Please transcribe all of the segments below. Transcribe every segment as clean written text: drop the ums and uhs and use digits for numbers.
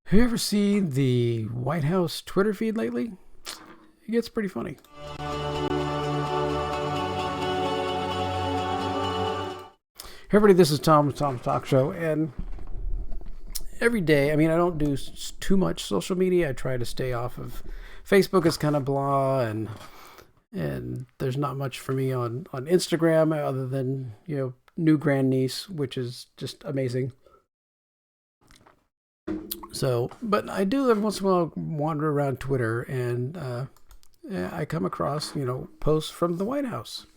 Have you ever seen the Whitehouse Twitter feed lately? It gets pretty funny. Hey everybody, this is Tom with Tom's Talk Show, and every day, I don't do too much social media. I try to stay off of Facebook. Is kind of blah, and there's not much for me on Instagram other than new grandniece, which is just amazing. So, but I do every once in a while wander around Twitter, and I come across posts from the White House.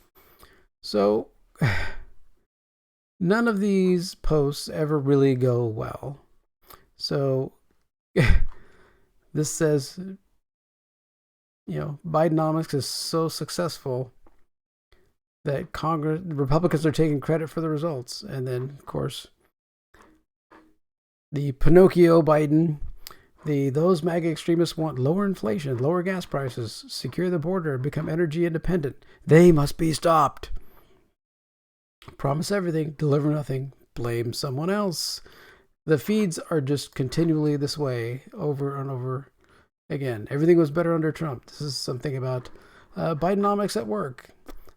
So none of these posts ever really go well. So this says, Bidenomics is so successful that Congress, Republicans are taking credit for the results. And then, of course, the Pinocchio Biden, those MAGA extremists want lower inflation, lower gas prices, secure the border, become energy independent. They must be stopped. Promise everything, deliver nothing, blame someone else. The feeds are just continually this way over and over again. Everything was better under Trump. This is something about Bidenomics at work.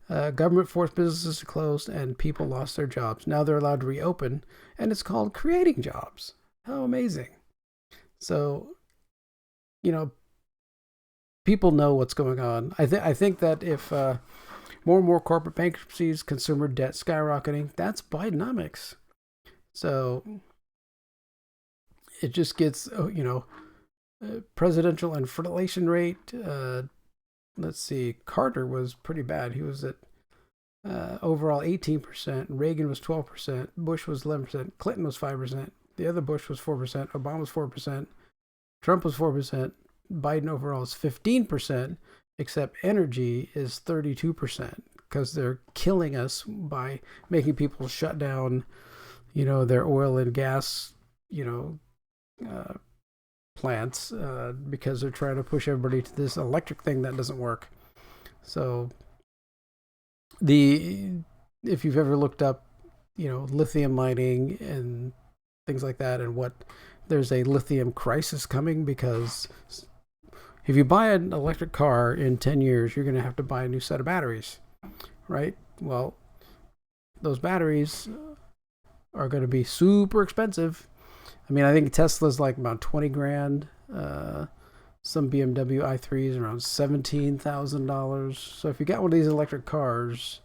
Government forced businesses to close and people lost their jobs. Now they're allowed to reopen, and it's called creating jobs. How amazing. So, people know what's going on. I think that if more and more corporate bankruptcies, consumer debt skyrocketing, that's Bidenomics. So it just gets, presidential inflation rate. Let's see, Carter was pretty bad. He was at overall 18%. Reagan was 12%. Bush was 11%. Clinton was 5%. The other Bush was 4%. Obama was 4%. Trump was 4%. Biden overall is 15%, except energy is 32% because they're killing us by making people shut down, their oil and gas, plants because they're trying to push everybody to this electric thing that doesn't work. So if you've ever looked up, lithium mining and things like that, and there's a lithium crisis coming because if you buy an electric car in 10 years, you're going to have to buy a new set of batteries, right? Well, those batteries are going to be super expensive. I think Tesla's like about 20 grand. Some BMW i3s around $17,000. So if you got one of these electric cars,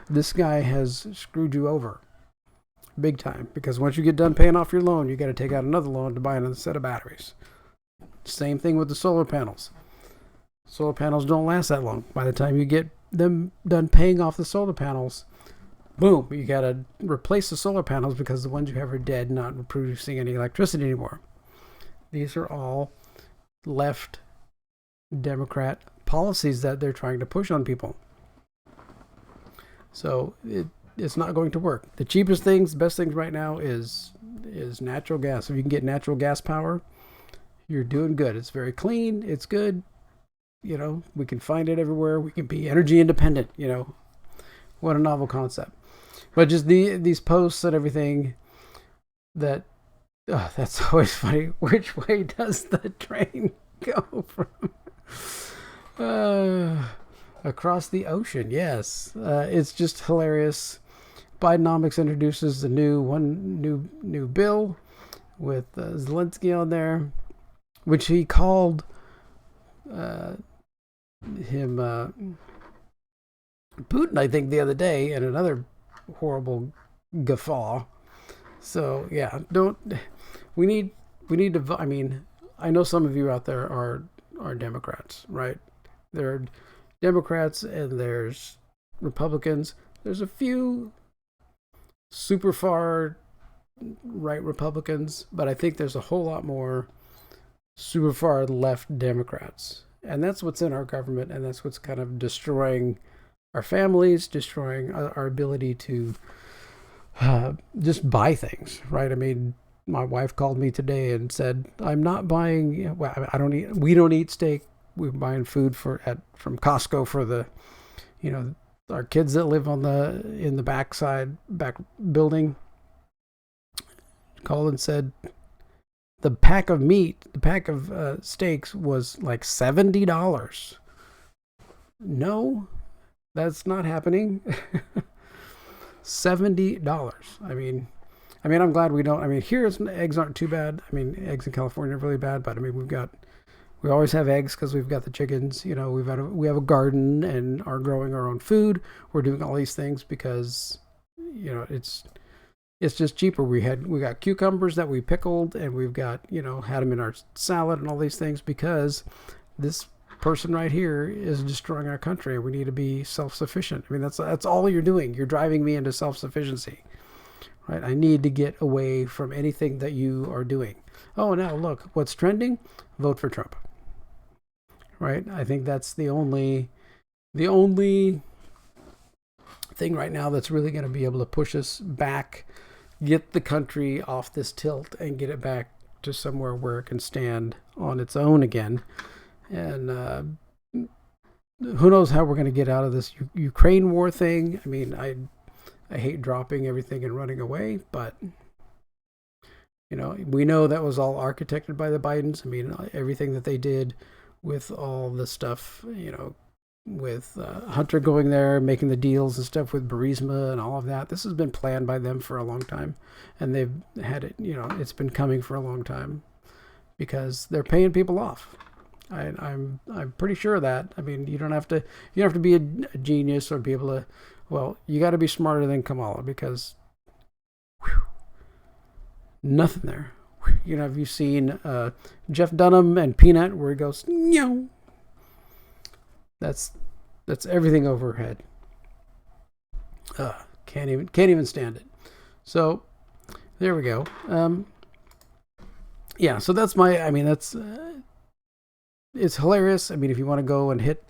this guy has screwed you over big time, because once you get done paying off your loan, you got to take out another loan to buy another set of batteries. Same thing with the solar panels. Solar panels don't last that long. By the time you get them done paying off the solar panels, boom, you got to replace the solar panels because the ones you have are dead, not producing any electricity anymore. These are all left Democrat policies that they're trying to push on people. So it's not going to work. The cheapest things, the best things right now is natural gas. If you can get natural gas power, you're doing good. It's very clean. It's good. We can find it everywhere. We can be energy independent. What a novel concept. But just these posts and everything, that's always funny. Which way does the train go from? Across the ocean, yes. It's just hilarious. Bidenomics introduces the new bill with Zelensky on there, which he called him Putin, I think, the other day, and another horrible guffaw. So yeah, we need to. I know some of you out there are Democrats, right? There are Democrats and there's Republicans. There's a few super far right Republicans, but I think there's a whole lot more super far left Democrats. And that's what's in our government, and that's what's kind of destroying our families, destroying our ability to just buy things, right? My wife called me today and said, "I'm not buying. Well, I don't eat. We don't eat steak. We're buying food from Costco for the, our kids that live in the back building." Called and said, the pack of meat, the pack of steaks was like $70. No, that's not happening. $70. I'm glad we don't. Here eggs aren't too bad. Eggs in California are really bad, but we always have eggs because we've got the chickens. We have a garden and are growing our own food. We're doing all these things because it's just cheaper. We got cucumbers that we pickled, and we've got had them in our salad and all these things because this person right here is destroying our country. We need to be self-sufficient. That's all you're doing. You're driving me into self-sufficiency, right? I need to get away from anything that you are doing. Oh, now look, what's trending? Vote for Trump, right? I think that's the only thing right now that's really going to be able to push us back, get the country off this tilt, and get it back to somewhere where it can stand on its own again. And who knows how we're going to get out of this Ukraine war thing. I hate dropping everything and running away, but we know that was all architected by the Bidens. Everything that they did with all the stuff, with Hunter going there, making the deals and stuff with Burisma and all of that. This has been planned by them for a long time, and they've had it. It's been coming for a long time because they're paying people off. I'm pretty sure of that. You don't have to be a genius or be able to. Well, you got to be smarter than Kamala because nothing there. Have you seen Jeff Dunham and Peanut where he goes, no? That's everything overhead. Can't even stand it. So there we go. Yeah. So that's that's. It's hilarious. If you want to go and hit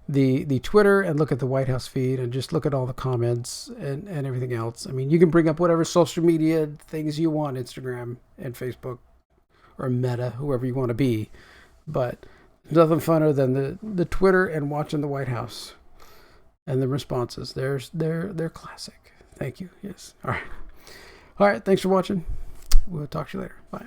the Twitter and look at the Whitehouse feed and just look at all the comments and everything else. You can bring up whatever social media things you want, Instagram and Facebook or Meta, whoever you want to be. But nothing funner than the Twitter and watching the White House and the responses. They're classic. Thank you. Yes. All right. Thanks for watching. We'll talk to you later. Bye.